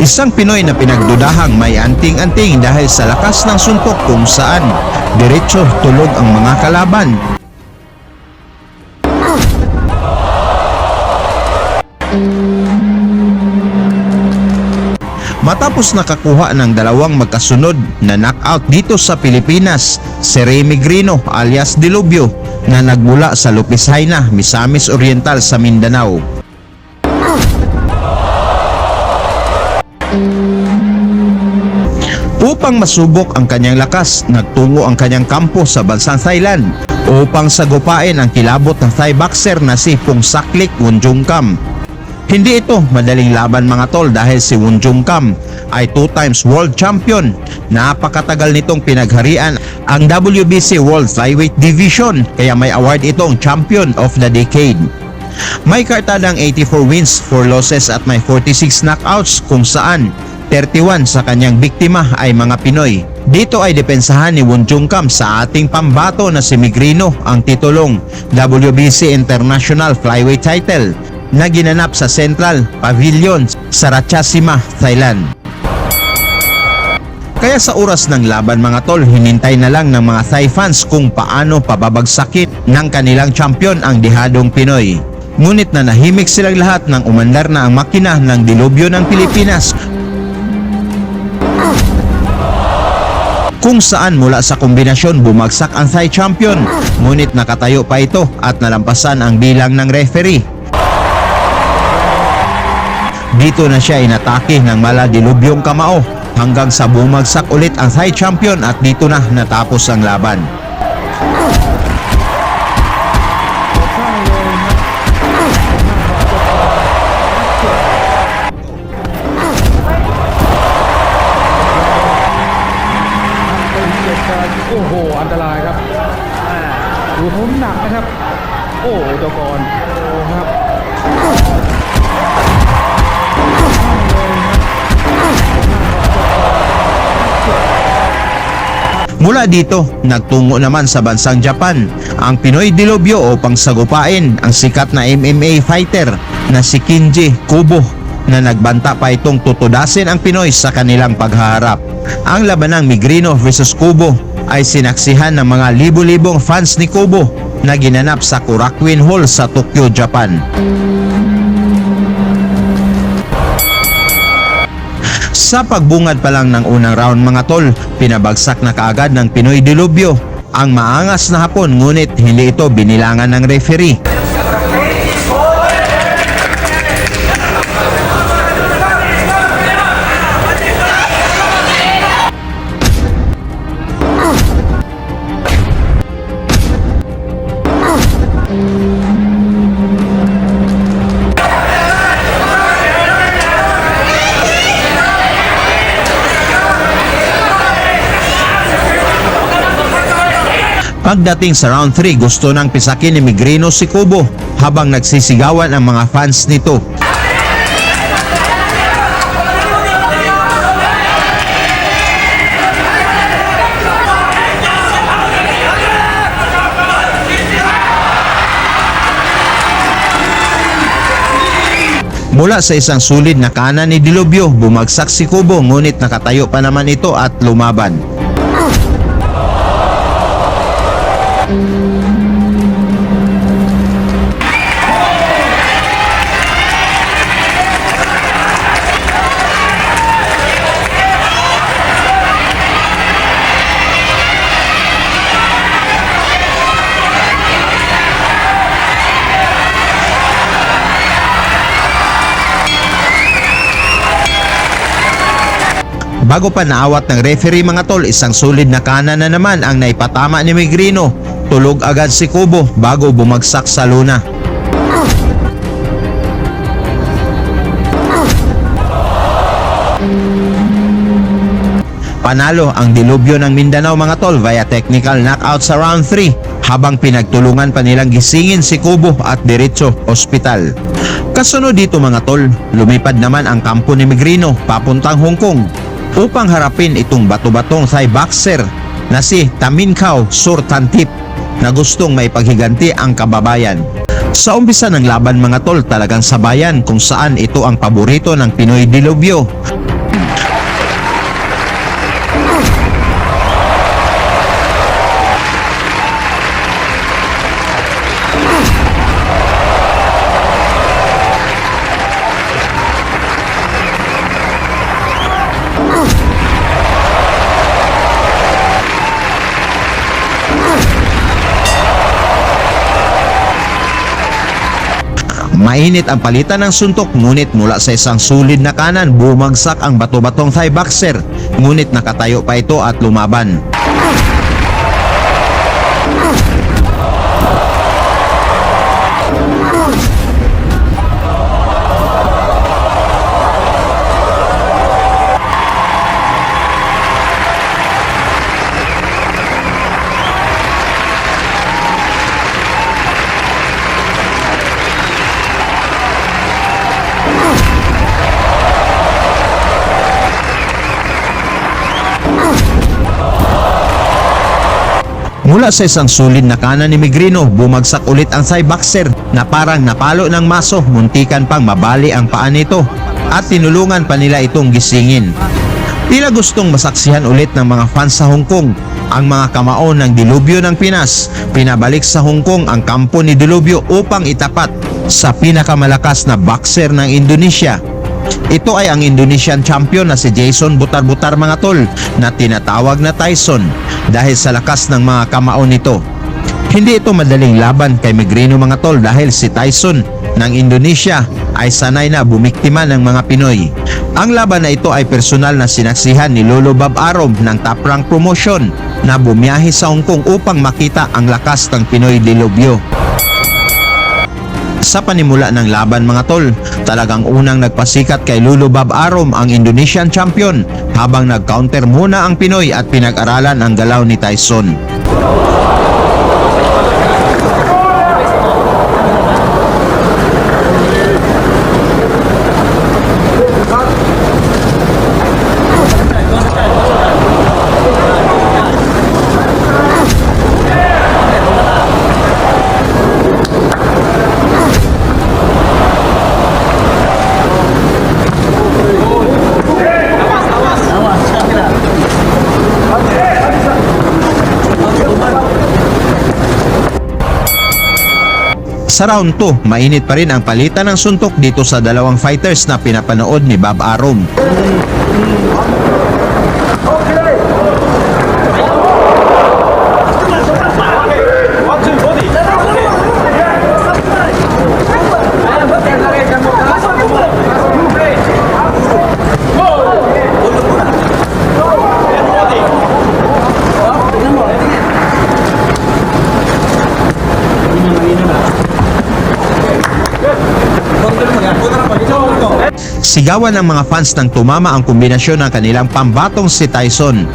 Isang Pinoy na pinagdudahang may anting-anting dahil sa lakas ng suntok kung saan diretso tulog ang mga kalaban. Matapos nakakuha ng dalawang magkasunod na knockout dito sa Pilipinas, si Remy Grino alias Dilubyo na nagmula sa Lupisayna, Misamis Oriental sa Mindanao. Upang masubok ang kanyang lakas, nagtungo ang kanyang kampo sa bansang Thailand upang sagupain ang kilabot ng Thai boxer na si Phongsaklek Wonjungkam. Hindi ito madaling laban mga tol dahil si Wonjungkam ay 2 times world champion. Napakatagal nitong pinagharian ang WBC World Flyweight Division kaya may award itong Champion of the Decade. May kartadang 84 wins, 4 losses at may 46 knockouts kung saan 31 sa kanyang biktima ay mga Pinoy. Dito ay depensahan ni Wonjungkam sa ating pambato na si Migrino ang titulong WBC International Flyweight title na ginanap sa Central Pavilion sa Ratchasima, Thailand. Kaya sa oras ng laban mga tol, hinintay na lang ng mga Thai fans kung paano pababagsakin ng kanilang champion ang dihadong Pinoy. Ngunit na nahimik silang lahat nang umandar na ang makina ng Dilubyo ng Pilipinas, kung saan mula sa kombinasyon bumagsak ang Thai champion, ngunit nakatayo pa ito at nalampasan ang bilang ng referee. Dito na siya inatake ng mala Dilubyong kamao hanggang sa bumagsak ulit ang Thai champion at dito na natapos ang laban.โอ้โหอันตรายครับดูทุ่มหนักนะครับโอ้เจ้ากรโอ้ครับ Mula dito, nagtungo naman sa bansang Japan ang Pinoy Dilubyo upang sagupain ang sikat na MMA fighter na si Kinji Kubo na nagbanta pa itong tutudasin ang Pinoy sa kanilang paghaharap. Ang labanang Migrino vs Kubo ay sinaksihan ng mga libo-libong fans ni Kubo na ginanap sa Korakuen Hall sa Tokyo, Japan. Sa pagbungad pa lang ng unang round mga tol, pinabagsak na kaagad ng Pinoy Dilubyo ang maangas na hapon, ngunit hindi ito binilangan ng referee. Pagdating sa round 3, gusto nang pisakin ni Migrino si Kubo habang nagsisigawan ang mga fans nito. Mula sa isang sulid na kanan ni Dilubyo, bumagsak si Kubo ngunit nakatayo pa naman ito at lumaban. Bago pa naawat ng referee mga tol, isang sulid na kanan na naman ang naipatama ni Migrino. Tulog agad si Kubo bago bumagsak sa luna. Panalo ang Dilubyo ng Mindanao mga tol via technical knockout sa round 3 habang pinagtulungan pa nilang gisingin si Kubo at diretso ospital. Kasunod dito mga tol, lumipad naman ang kampo ni Migrino papuntang Hong Kong upang harapin itong bato-batong Thai boxer na si Taminkaw Surtantip na gustong may paghiganti ang kababayan. Sa umpisa ng laban mga tol, talagang sabayan kung saan ito ang paborito ng Pinoy Dilubyo. Mainit ang palitan ng suntok, ngunit mula sa isang sulid na kanan bumagsak ang bato-batong thigh boxer, ngunit nakatayo pa ito at lumaban. Mula sa isang sulid na kanan ni Migrino, bumagsak ulit ang thigh boxer na parang napalo ng maso, muntikan pang mabali ang paa nito at tinulungan pa nila itong gisingin. Tila gustong masaksihan ulit ng mga fans sa Hong Kong ang mga kamao ng Dilubyo ng Pinas. Pinabalik sa Hong Kong ang kampo ni Dilubyo upang itapat sa pinakamalakas na boxer ng Indonesia. Ito ay ang Indonesian champion na si Jason Butar-Butar mga tol, na tinatawag na Tyson dahil sa lakas ng mga kamao nito. Hindi ito madaling laban kay Migrino mga tol dahil si Tyson ng Indonesia ay sanay na bumiktima ng mga Pinoy. Ang laban na ito ay personal na sinaksihan ni Lolo Bob Arum ng Top Rank Promotion na bumiyahe sa Hong Kong upang makita ang lakas ng Pinoy Dilubyo. Sa panimula ng laban mga tol, talagang unang nagpasikat kay Lolo Bob Arum ang Indonesian champion, habang nag-counter muna ang Pinoy at pinag-aralan ang galaw ni Tyson. Sa round 2, mainit pa rin ang palitan ng suntok dito sa dalawang fighters na pinapanood ni Bob Arum. Sigawan ng mga fans nang tumama ang kombinasyon ng kanilang pambatong si Tyson.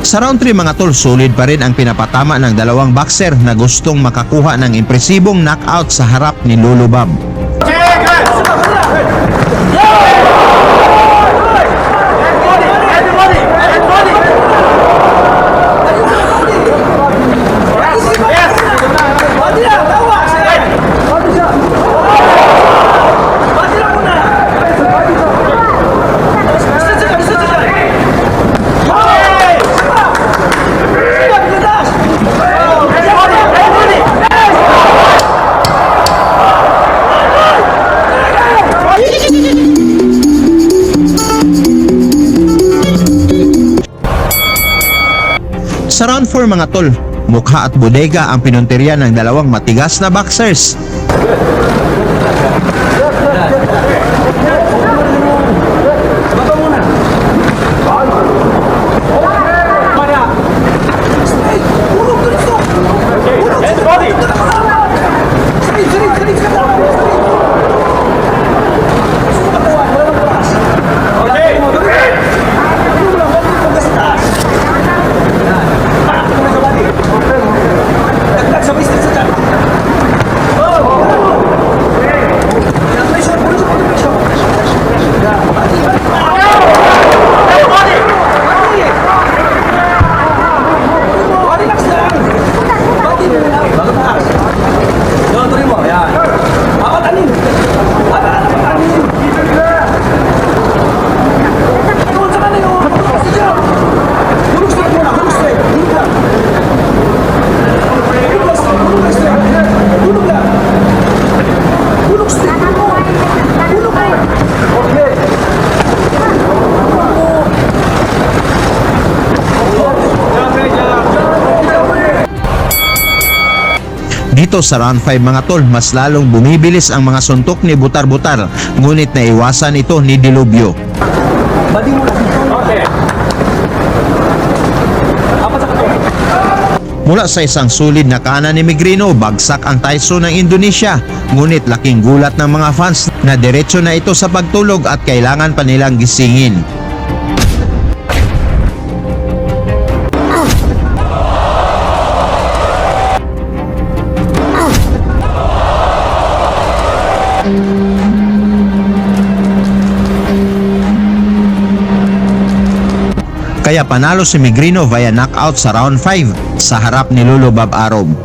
Sa round 3 mga tol, solid pa rin ang pinapatama ng dalawang boxer na gustong makakuha ng impresibong knockout sa harap ni Lolo Bob. Sa round 4 mga tol, mukha at bodega ang pinunteriya ng dalawang matigas na boxers. Dito sa round 5 mga tol, mas lalong bumibilis ang mga suntok ni Butar-Butar, ngunit naiwasan ito ni Dilubyo. Mula sa isang sulid na kanan ni Migrino, bagsak ang Tyson ng Indonesia. Ngunit laking gulat ng mga fans na diretso na ito sa pagtulog at kailangan pa nilang gisingin. Kaya panalo si Migrino via knockout sa round 5 sa harap ni Lolo Bob Arum.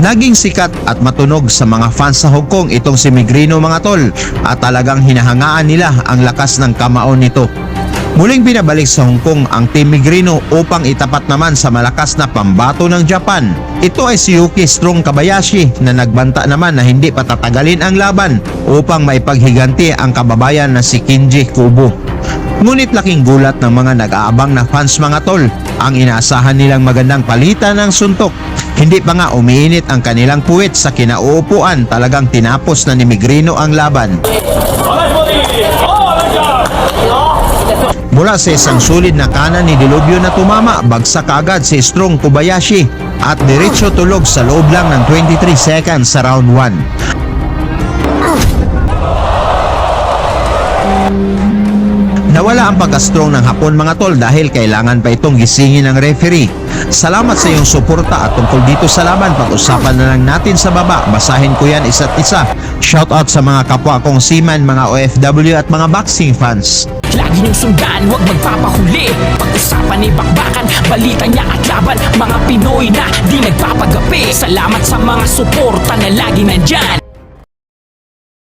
Naging sikat at matunog sa mga fans sa Hong Kong itong si Migrino mga tol, at talagang hinahangaan nila ang lakas ng kamao nito. Muling binabalik sa Hong Kong ang Team Migrino upang itapat naman sa malakas na pambato ng Japan. Ito ay si Yuki Strong Kobayashi na nagbanta naman na hindi patatagalin ang laban upang maipaghiganti ang kababayan na si Kenji Kubo. Ngunit laking gulat ng mga nag-aabang na fans mga tol, ang inaasahan nilang magandang palitan ng suntok. Hindi pa nga umiinit ang kanilang puwet sa kinauupuan, talagang tinapos na ni Migrino ang laban. Mula sa isang sulid na kanan ni Dilubyo na tumama, bagsak agad si Strong Kobayashi at diretso tulog sa loob lang ng 23 seconds sa round 1. Nawala ang pagka-strong ng Hapon mga tol dahil kailangan pa itong gisingin ng referee. Salamat sa iyong suporta at tungkol dito sa laban, pag-usapan na lang natin sa baba. Basahin ko yan isa't isa. Shoutout sa mga kapwa kong seaman, mga OFW at mga boxing fans. Lagi niyong sundan, huwag magpapahuli. Pag-usapan ni bakbakan, balita niya at laban. Mga Pinoy na di nagpapagapi. Salamat sa mga suporta na lagi nandyan.